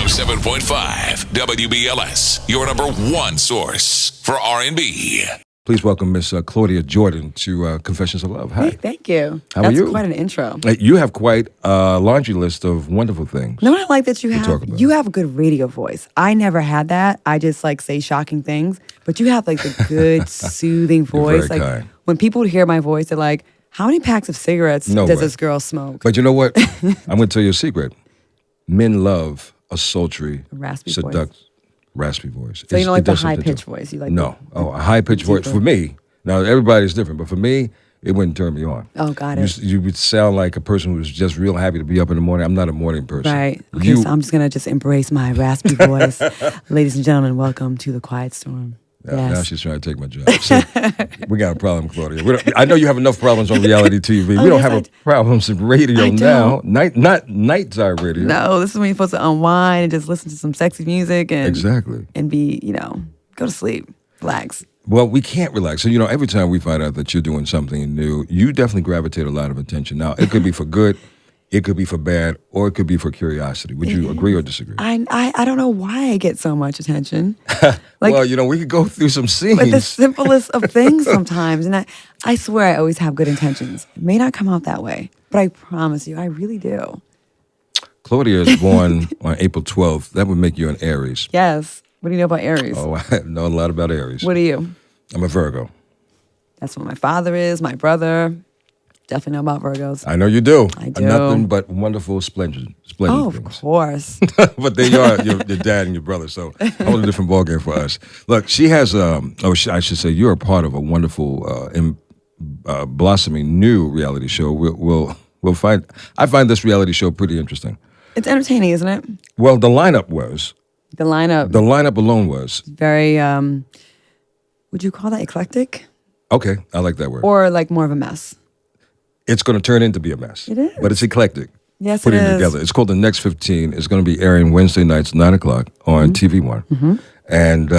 107.5 WBLS, your number one source for R&B. Please welcome Miss Claudia Jordan to Confessions of Love. Hi. Hey, thank you. How are you? That's quite an intro. You have quite a laundry list of wonderful things. No, I like that you talk about. have a good radio voice. I never had that. I just like say shocking things, but you have like the good soothing voice. very Like kind. when people hear my voice, they're like, "How many packs of cigarettes No does way. this girl smoke?" But you know what? I'm going to tell you a secret. Men love a sultry, Raspy voice. raspy voice. So you don't like It the does something high-pitched to- voice. You like No. A high-pitched voice. For me, now everybody's different, but for me, it wouldn't turn me on. Oh, got it. You would sound like a person who's just real happy to be up in the morning. I'm not a morning person. Right. Okay, so I'm just gonna just embrace my raspy voice. Ladies and gentlemen, welcome to the Quiet Storm. Yes. Now she's trying to take my job. So, we got a problem, Claudia. I know you have enough problems on reality TV. We don't yes, have problems in radio I now. don't. Not nighttime radio. No, this is when you're supposed to unwind and just listen to some sexy music and Exactly. and be, go to sleep, relax. Well, we can't relax. So, every time we find out that you're doing something new, you definitely gravitate a lot of attention. Now, it could be for good, it could be for bad, or it could be for curiosity. Would you agree or disagree? I don't know why I get so much attention. Like, Well, we could go through some scenes. like the simplest of things sometimes. And I swear I always have good intentions. It may not come out that way, but I promise you, I really do. Claudia is born on April 12th. That would make you an Aries. Yes. What do you know about Aries? Oh, I know a lot about Aries. What are you? I'm a Virgo. That's what my father is, my brother. Definitely know about Virgos. I know you do. I do. Nothing but wonderful, splendid Oh, of things. course. But they are your dad and your brother, so a whole different ballgame for us. Look, she has, I should say, you're a part of a wonderful, blossoming new reality show. I find this reality show pretty interesting. It's entertaining, isn't it? Well, the lineup was. The lineup. The lineup alone was. Very, would you call that eclectic? Okay, I like that word. Or like more of a mess? It's going to turn into be a mess. It is. But it's eclectic. Yes, Putting it it is. together. It's called The Next 15. It's going to be airing Wednesday nights, 9 o'clock on TVOne. Mm-hmm. And,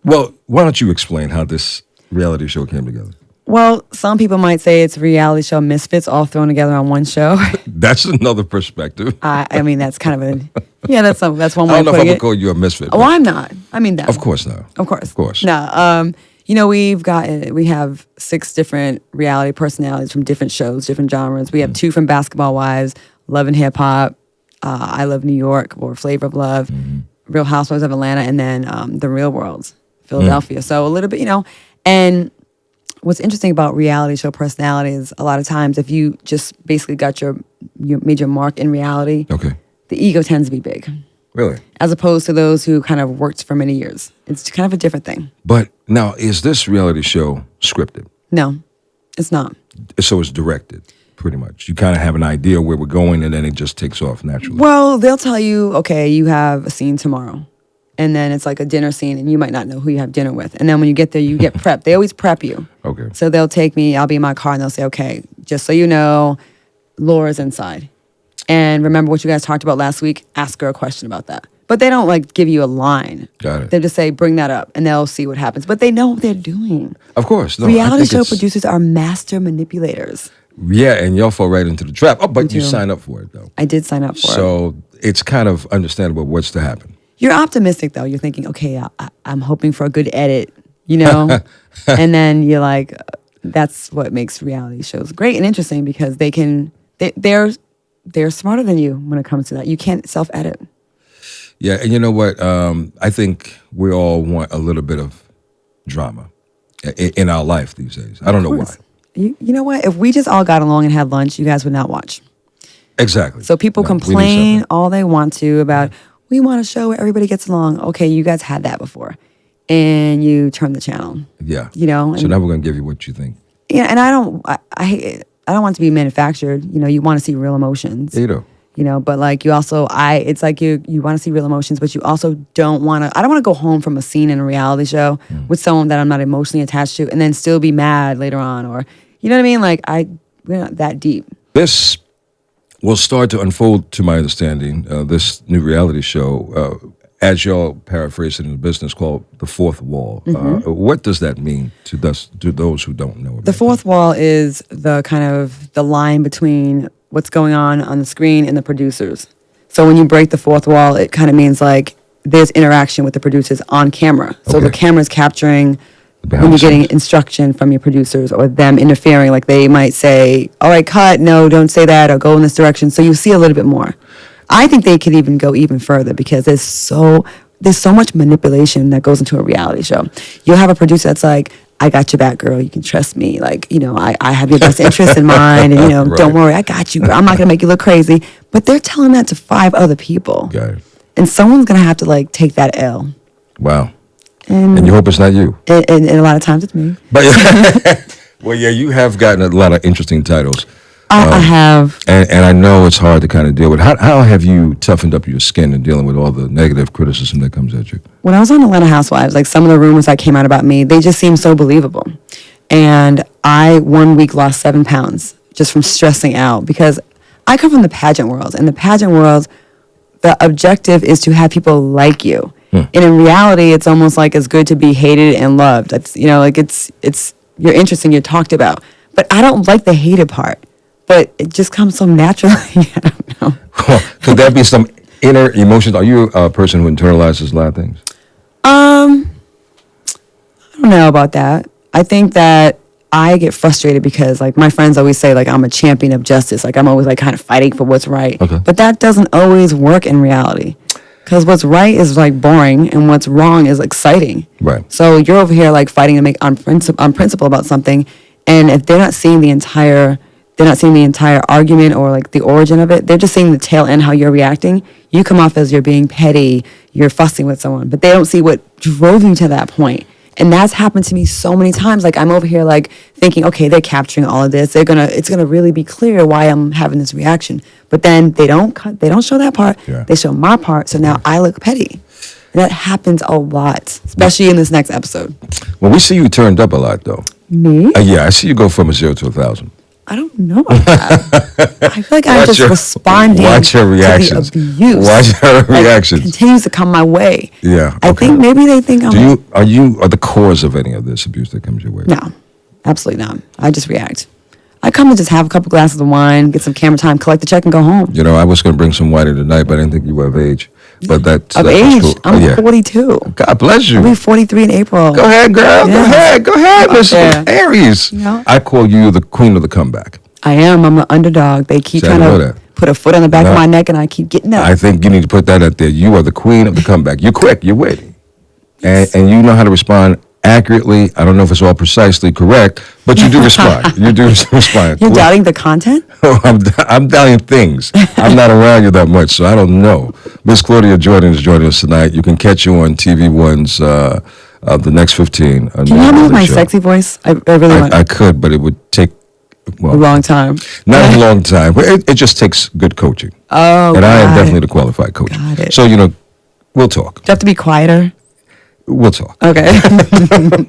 well, why don't you explain how this reality show came together? Well, some people might say it's a reality show misfits all thrown together on one show. That's another perspective. I mean, that's kind of that's one way I don't of know if I putting would it. call you a misfit. Oh, I'm not. I mean, that. Of course not. Of course. Of course. No, we have 6 different reality personalities from different shows, different genres. We have 2 from Basketball Wives, Love and Hip Hop, I Love New York, or Flavor of Love, Real Housewives of Atlanta, and then The Real World, Philadelphia. So a little bit, and what's interesting about reality show personalities, a lot of times if you just basically got your made your mark in reality, Okay. the ego tends to be big. Really? As opposed to those who kind of worked for many years. It's kind of a different thing. But now, is this reality show scripted? No, it's not. So it's directed, pretty much. You kind of have an idea where we're going, and then it just takes off naturally. Well, they'll tell you, okay, you have a scene tomorrow. And then it's like a dinner scene, and you might not know who you have dinner with. And then when you get there, you get prepped. They always prep you. Okay. So they'll take me, I'll be in my car, and they'll say, okay, just so you know, Laura's inside. And remember what you guys talked about last week? Ask her a question about that. But they don't like give you a line. Got it. They just say, bring that up, and they'll see what happens. But they know what they're doing. Of course. No, I Reality think show it's- producers are master manipulators. Yeah, and y'all fall right into the trap. Oh, but you do. sign up for it, though. I did sign up for it. So it's kind of understandable what's to happen. You're optimistic, though. You're thinking, okay, I'm hoping for a good edit, and then you're like, that's what makes reality shows great and interesting because they're smarter than you when it comes to that. You can't self-edit. Yeah, and you know what? I think we all want a little bit of drama in our life these days. I don't know why. You know what? If we just all got along and had lunch, you guys would not watch. Exactly. So people No, we need complain something. all they want to about, we want a show where everybody gets along. Okay, you guys had that before. And you turn the channel. Yeah. You know? So now we're going to give you what you think. Yeah, and I don't want it to be manufactured. You want to see real emotions. Yeah, you do. But like you also, it's like you want to see real emotions, but you also don't want to, I don't want to go home from a scene in a reality show with someone that I'm not emotionally attached to and then still be mad later on or, you know what I mean? Like we're not that deep. This will start to unfold, to my understanding, this new reality show, as y'all paraphrase it in the business, called The Fourth Wall. What does that mean to those who don't know about The fourth wall is the kind of the line between what's going on the screen and the producers. So when you break the fourth wall, it kind of means like there's interaction with the producers on camera. So the camera's capturing when you're getting instruction from your producers or them interfering. Like they might say, all right, cut, no, don't say that, or go in this direction. So you see a little bit more. I think they could even go even further because there's so much manipulation that goes into a reality show. You'll have a producer that's like, I got your back, girl. You can trust me. Like, you know, I have your best interest in mind. And, you know, don't worry, I got you. I'm not going to make you look crazy. But they're telling that to 5 other people. Got it. And someone's going to have to, like, take that L. Wow. And you hope it's not you. And a lot of times it's me. But well, yeah, you have gotten a lot of interesting titles. I have. And I know it's hard to kind of deal with. How have you toughened up your skin in dealing with all the negative criticism that comes at you? When I was on Atlanta Housewives, like some of the rumors that came out about me, they just seemed so believable. And I, 1 week, lost 7 pounds just from stressing out because I come from the pageant world. And the pageant world, the objective is to have people like you. And in reality, it's almost like it's good to be hated and loved. It's, you know, like it's you're interesting, you're talked about. But I don't like the hated part. But it just comes so naturally. I don't know. Could there be some inner emotions? Are you a person who internalizes a lot of things? I don't know about that. I think that I get frustrated because, like, my friends always say, like, I'm a champion of justice. Like, I'm always, like, kind of fighting for what's right. Okay. But that doesn't always work in reality. Because what's right is, like, boring, and what's wrong is exciting. Right. So you're over here, like, fighting to make on principle about something, and if they're not seeing the entire argument or like the origin of it. They're just seeing the tail end, how you're reacting. You come off as you're being petty, you're fussing with someone, but they don't see what drove you to that point. And that's happened to me so many times. Like I'm over here like thinking, okay, they're capturing all of this. It's gonna really be clear why I'm having this reaction. But then they don't show that part. Yeah. They show my part. So now I look petty. And that happens a lot, especially in this next episode. Well, we see you turned up a lot though. Me? Yeah, I see you go from a 0 to 1,000. I don't know about that. I feel like I'm just responding watch her reactions. to the abuse. Watch her reactions. It continues to come my way. Yeah. Okay. I think maybe they think I'm... Are the cause of any of this abuse that comes your way? No, absolutely not. I just react. I come and just have a couple glasses of wine, get some camera time, collect the check, and go home. You know, I was going to bring some wine in tonight, but I didn't think you were of age. But that's of age. Cool. I'm 42. God bless you. I'll be 43 in April. Go ahead, girl. Yeah. Go ahead, Miss Aries. You know? I call you the queen of the comeback. I am. I'm the underdog. They keep trying to put a foot on the back of my neck, and I keep getting up. I think you need to put that out there. You are the queen of the comeback. You're quick. You're witty. And you know how to respond accurately. I don't know if it's all precisely correct, but you do respond. You do respond. You're doubting the content? I'm doubting things. I'm not around you that much, so I don't know. Miss Claudia Jordan is joining us tonight. You can catch you on TVOne's The Next 15. Can you help me with my sexy voice? I really want. I could, but it would take a long time. Not a long time. It just takes good coaching. Oh, and I am definitely the qualified coach. Got it. So, we'll talk. Do you have to be quieter? We'll talk. Okay.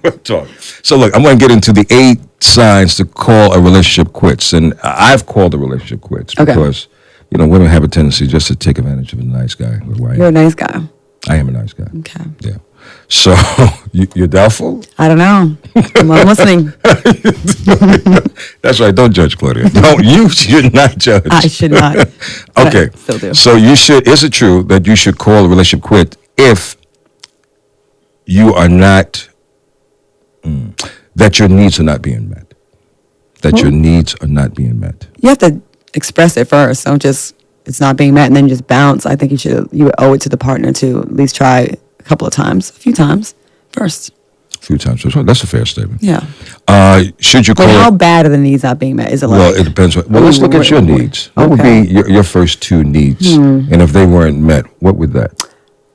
We'll talk. So, look, I'm going to get into the 8 signs to call a relationship quits. And I've called a relationship quits because, women have a tendency just to take advantage of a nice guy. You're a nice guy. I am a nice guy. Okay. Yeah. So, you're doubtful? I don't know. I'm listening. That's right. Don't judge, Claudia. No, you should not judge. I should not. Okay. Still do. So, is it true that you should call a relationship quit if you are not, that your needs are not being met? That your needs are not being met? You have to express it first. Don't just, it's not being met and then just bounce. I think you owe it to the partner to at least try a few times first. A few times. That's a fair statement. Yeah. Should you call how bad are the needs not being met? Is it like... Well, it depends. Let's look at your needs. What would be your first 2 needs? And if they weren't met, what would that?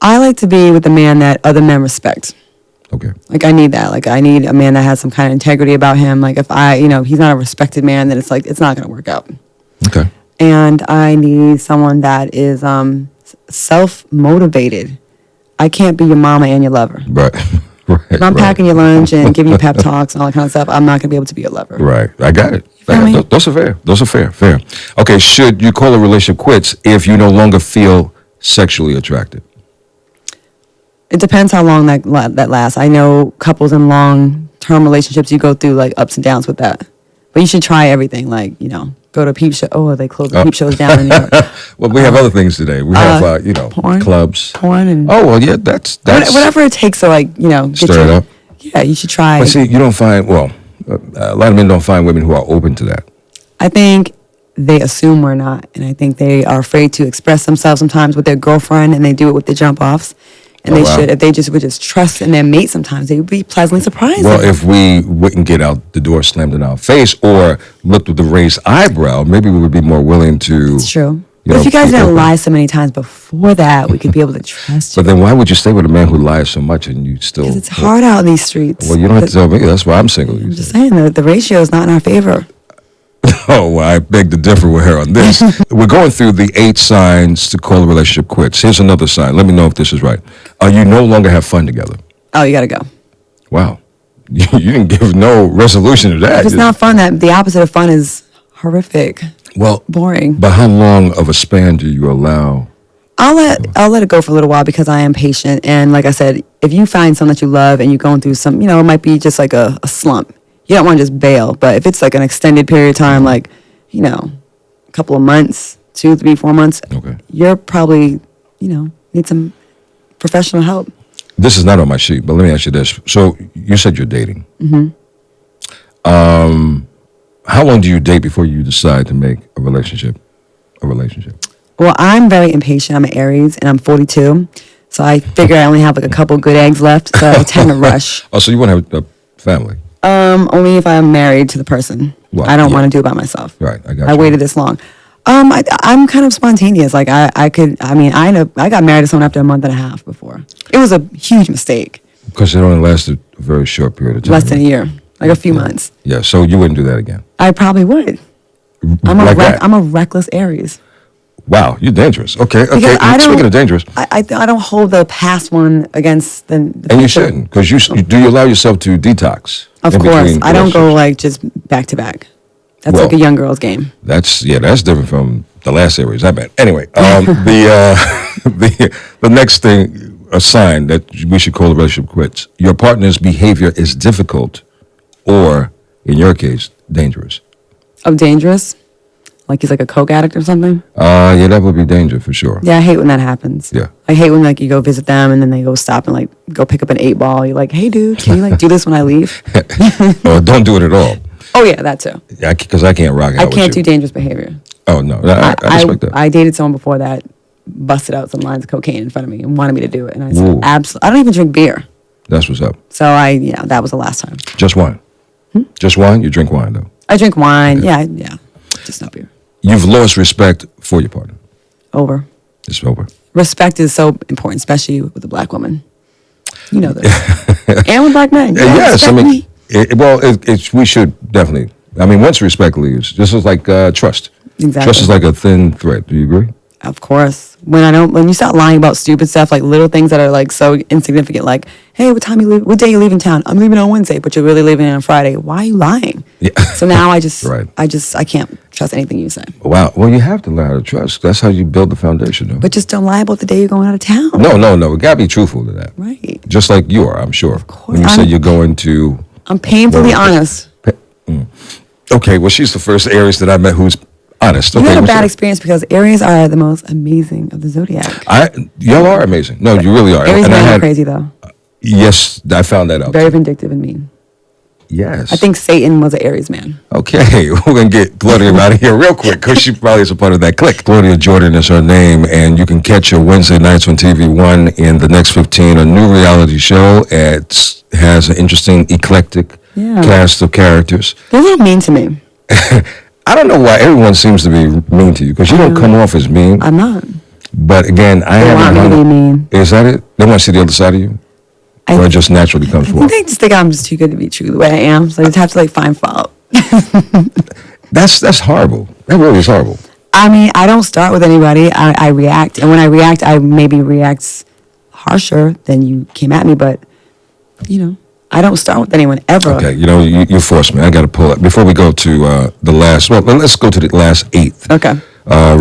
I like to be with a man that other men respect. Okay. Like, I need that. Like, I need a man that has some kind of integrity about him. Like, if he's not a respected man, then it's like, it's not going to work out. Okay. And I need someone that is self-motivated. I can't be your mama and your lover. Right. If I'm packing your lunch and giving you pep talks and all that kind of stuff, I'm not going to be able to be your lover. Right. I got it. Those are fair. Those are fair. Okay, should you call a relationship quits if you no longer feel sexually attracted? It depends how long that lasts. I know couples in long-term relationships, you go through like ups and downs with that. But you should try everything, like, go to a peep show. Oh, they close the peep shows down in New York. Well, we have other things today. We have, porn, clubs. Porn and... Oh, well, yeah, that's whatever it takes to, like, get stir it up. Yeah, you should try. But see, you don't find, a lot of men don't find women who are open to that. I think they assume we're not, and I think they are afraid to express themselves sometimes with their girlfriend, and they do it with the jump-offs. And should, if they would just trust in their mate sometimes, they would be pleasantly surprised. Well, if we wouldn't get out the door slammed in our face or looked with the raised eyebrow, maybe we would be more willing to... It's true. But if you guys didn't lie so many times before that, we could be able to trust you. But then why would you stay with a man who lies so much and you still... Because it's hard out in these streets. Well, you don't have to tell me. That's why I'm single. I'm just saying, the ratio is not in our favor. Oh, well, I beg to differ with her on this. We're going through the 8 signs to call a relationship quits. Here's another sign. Let me know if this is right. You no longer have fun together. Oh, you got to go. Wow. You didn't give no resolution to that. If it's not fun, the opposite of fun is horrific. Well, boring. But how long of a span do you allow? I'll let it go for a little while because I am patient. And like I said, if you find someone that you love and you're going through some, it might be just like a slump. You don't want to just bail, but if it's like an extended period of time, like, a couple of months, 2, 3, 4 months, okay, you're probably, need some professional help. This is not on my sheet, but let me ask you this. So you said you're dating. Mm-hmm. How long do you date before you decide to make a relationship? Well, I'm very impatient. I'm an Aries, and I'm 42, so I figure I only have like a couple good eggs left, so I tend to rush. Oh, so you want to have a family? Only if I'm married to the person. Well, I don't want to do it by myself. Right, I got you. I waited this long. I'm kind of spontaneous. Like I got married to someone after a month and a half before. It was a huge mistake. Because it only lasted a very short period of time. Less than a year, like a few months. Yeah, so you wouldn't do that again? I probably would. I'm a reckless Aries. Wow, you're dangerous. Okay. Speaking of dangerous, I don't hold the past one against the and future. you shouldn't, because you allow yourself to detox. Of course, I don't go like just back to back. That's like a young girl's game. That's different from the last series I met. Anyway, the next thing, a sign that we should call a relationship quits. Your partner's behavior is difficult, or in your case, dangerous. Oh, dangerous? Like he's like a coke addict or something? Yeah, that would be danger for sure. Yeah, I hate when that happens. Yeah. I hate when like you go visit them and then they go stop and like go pick up an 8-ball. You're like, hey dude, can you like do this when I leave? Or don't do it at all. Oh yeah, that too. Yeah, because I can't rock out I with can't you. do dangerous behavior. Oh no, I respect that. I dated someone before that busted out some lines of cocaine in front of me and wanted me to do it. And I said, Ooh. absolutely. I don't even drink beer. That's what's up. So that was the last time. Just wine. Just wine? You drink wine though? I drink wine. Okay. Yeah. Just no beer. You've lost respect for your partner. Over. It's over. Respect is so important, especially with a black woman. You know this. And with black men. Yes, I mean, me. we should definitely. I mean, once respect leaves, this is like trust. Exactly. Trust is like a thin thread. Do you agree? Of course. When you start lying about stupid stuff, like little things that are like so insignificant, like, hey, what day you leaving town? I'm leaving on Wednesday, but you're really leaving on Friday. Why are you lying? Yeah. So now I can't trust anything you say. Wow. Well, you have to learn how to trust. That's how you build the foundation, though. But just don't lie about the day you're going out of town. No. We gotta be truthful to that. Right. Just like you are, I'm sure. Of course. When you say you're going to. I'm painfully honest. Okay. Well, she's the first Aries that I met who's honest. You Okay, had a bad experience because Aries are the most amazing of the zodiac. Y'all are amazing. No, you really are. Aries men are crazy though. Yes, I found that out. Very vindictive and mean. Yes. I think Satan was an Aries man. Okay, we're going to get Claudia out of here real quick because she probably is a part of that clique. Claudia Jordan is her name, and you can catch her Wednesday nights on TVOne in The Next 15, a new reality show. It has an interesting, eclectic cast of characters. They're a little mean to me. I don't know why everyone seems to be mean to you because you don't come off as mean. I'm not. But again, I haven't. They want me to be mean. Is that it? They want to see the other side of you? Or it just naturally comes forth? They just think I'm just too good to be true the way I am. So they just have to like find fault. That's horrible. That really is horrible. I mean, I don't start with anybody. I react. And when I react, I maybe react harsher than you came at me. But, I don't start with anyone ever. Okay, you forced me. I got to pull it. Before we go to the last, let's go to the last 8th. Okay.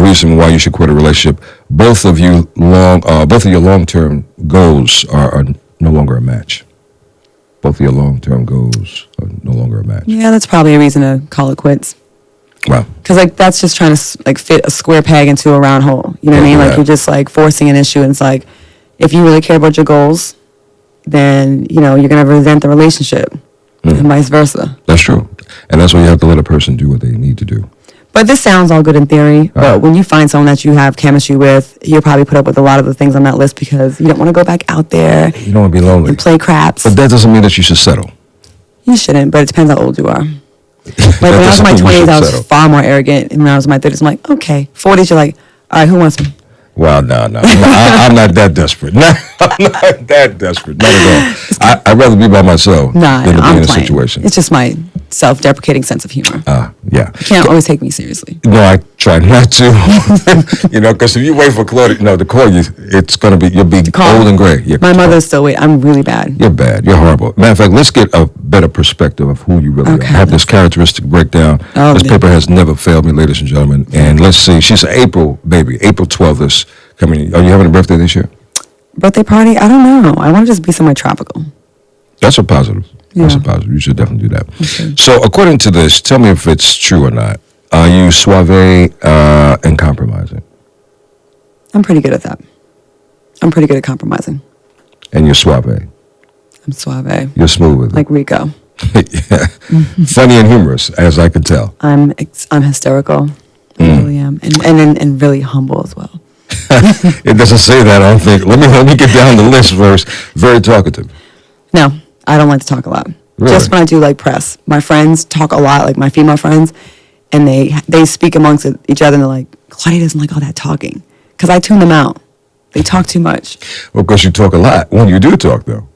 Reason why you should quit a relationship. Both of your long-term goals are no longer a match. both of your long-term goals are no longer a match. Yeah, that's probably a reason to call it quits. Wow. Because like that's just trying to like fit a square peg into a round hole. You know what I mean? Like you're just like forcing an issue, and it's like if you really care about your goals, then you know you're gonna resent the relationship, and vice versa. That's true, and that's why you have to let a person do what they need to do. But this sounds all good in theory. But when you find someone that you have chemistry with, you'll probably put up with a lot of the things on that list because you don't want to go back out there. You don't want to be lonely and play craps. But that doesn't mean that you should settle. You shouldn't, but it depends how old you are. Like when I was in my 20s, I was far more arrogant. And when I was in my 30s, I'm like, okay. 40s, you're like, all right, who wants me? Well, no. I'm not that desperate. No, I'm not that desperate. Not at all. I'd rather be by myself than to be in a situation. It's just my self-deprecating sense of humor. Yeah. You can't always take me seriously. No, I try not to. You know, because if you wait for Claudia, to call you, it's going to be, you'll be old and gray. Yeah, my mother's still wait. I'm really bad. You're bad. You're horrible. Matter of fact, let's get a better perspective of who you really are. Have this characteristic breakdown. This paper has never failed me, ladies and gentlemen. And let's see, she's an April baby, April 12th is coming. Are you having a birthday this year? Birthday party? I don't know. I want to just be somewhere tropical. That's a positive. Yeah. That's a positive. You should definitely do that. Okay. So according to this, tell me if it's true or not. Are you suave and compromising? I'm pretty good at that. I'm pretty good at compromising. And you're suave? I'm suave. You're smooth with it? Like Rico. Yeah. Funny and humorous, as I could tell. I'm hysterical. I really am. And really humble as well. It doesn't say that, I don't think. Let me get down the list first. Very talkative. No, I don't like to talk a lot. Really? Just when I do like press. My friends talk a lot, like my female friends, and they speak amongst each other and they're like, Claudia doesn't like all that talking. Because I tune them out. They talk too much. Well, because you talk a lot. When you do talk, though?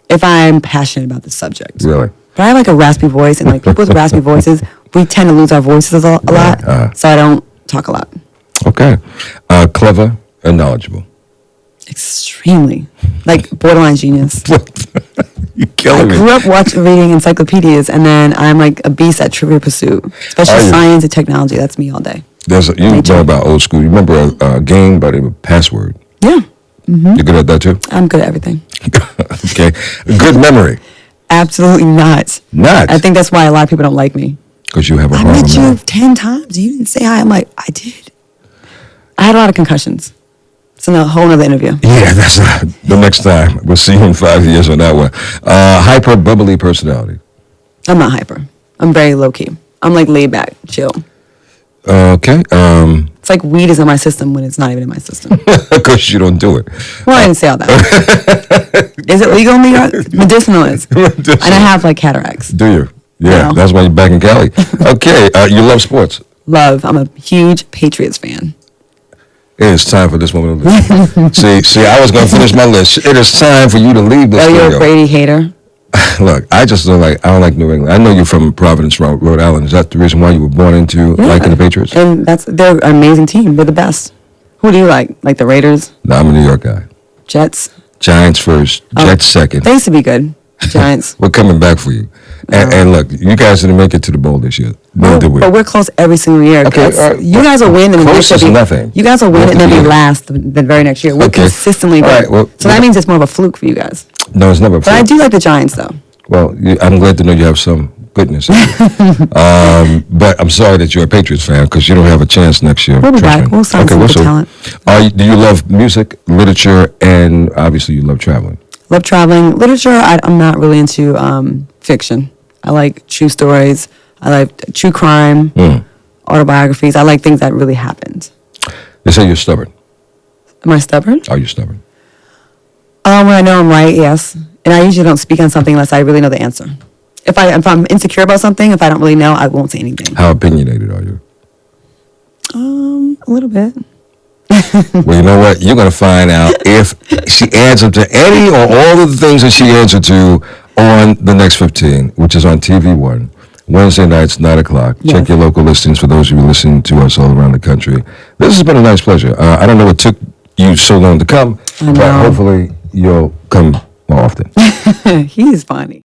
If I'm passionate about the subject. Really? But I have like a raspy voice, and like people with raspy voices, we tend to lose our voices a lot. So I don't talk a lot. Okay. Clever and knowledgeable. Extremely. Like borderline genius. You're killing me. I grew up reading encyclopedias, and then I'm like a beast at Trivia Pursuit. Especially science and technology. That's me all day. You know about old school. You remember a game by the name of Password? Yeah. Mm-hmm. You're good at that too? I'm good at everything. Okay. Good memory? Absolutely not. Not? I think that's why a lot of people don't like me. Because you have a I met you 10 times. You didn't say hi. I'm like, I did. I had a lot of concussions. It's a whole other interview. Yeah, that's the next time. We'll see you in 5 years on that one. Hyper bubbly personality. I'm not hyper. I'm very low key. I'm like laid back, chill. Okay. It's like weed is in my system when it's not even in my system. Because you don't do it. Well, I didn't say all that. Is it legal in New York? Medicinal is. And I have like cataracts. Do you? Yeah, no. That's why you're back in Cali. Okay. You love sports? Love. I'm a huge Patriots fan. It is time for this woman to leave. see, I was going to finish my list. It is time for you to leave this studio. You're a Brady hater? Look, I don't like New England. I know you're from Providence, Rhode Island. Is that the reason why you were born into liking the Patriots? And they're an amazing team. They're the best. Who do you like? Like the Raiders? No, I'm a New York guy. Jets? Giants first, Jets second. They used to be good. Giants. We're coming back for you. And look, you guys didn't make it to the bowl this year. Neither did we. But we're close every single year. Okay, you guys will win, and close is nothing. You guys will win, and then be last the very next year. We're consistently good. Right, so that means it's more of a fluke for you guys. No, it's never a fluke. But I do like the Giants, though. Well, I'm glad to know you have some goodness. But I'm sorry that you're a Patriots fan because you don't have a chance next year. We'll be back. We'll sign some good talent. Do you love music, literature, and obviously you love traveling? Love traveling. Literature, I'm not really into fiction. I like true stories. I like true crime, autobiographies. I like things that really happened. They say you're stubborn. Am I stubborn? Are you stubborn? When I know I'm right, yes. And I usually don't speak on something unless I really know the answer. If I'm insecure about something, if I don't really know, I won't say anything. How opinionated are you? A little bit. Well, you know what? You're going to find out if she answered to any or all of the things that she answered to on the next 15, which is on TVOne, Wednesday nights, 9 o'clock. Yes. Check your local listings for those of you listening to us all around the country. This has been a nice pleasure. I don't know what took you so long to come, but hopefully you'll come more often. He's funny.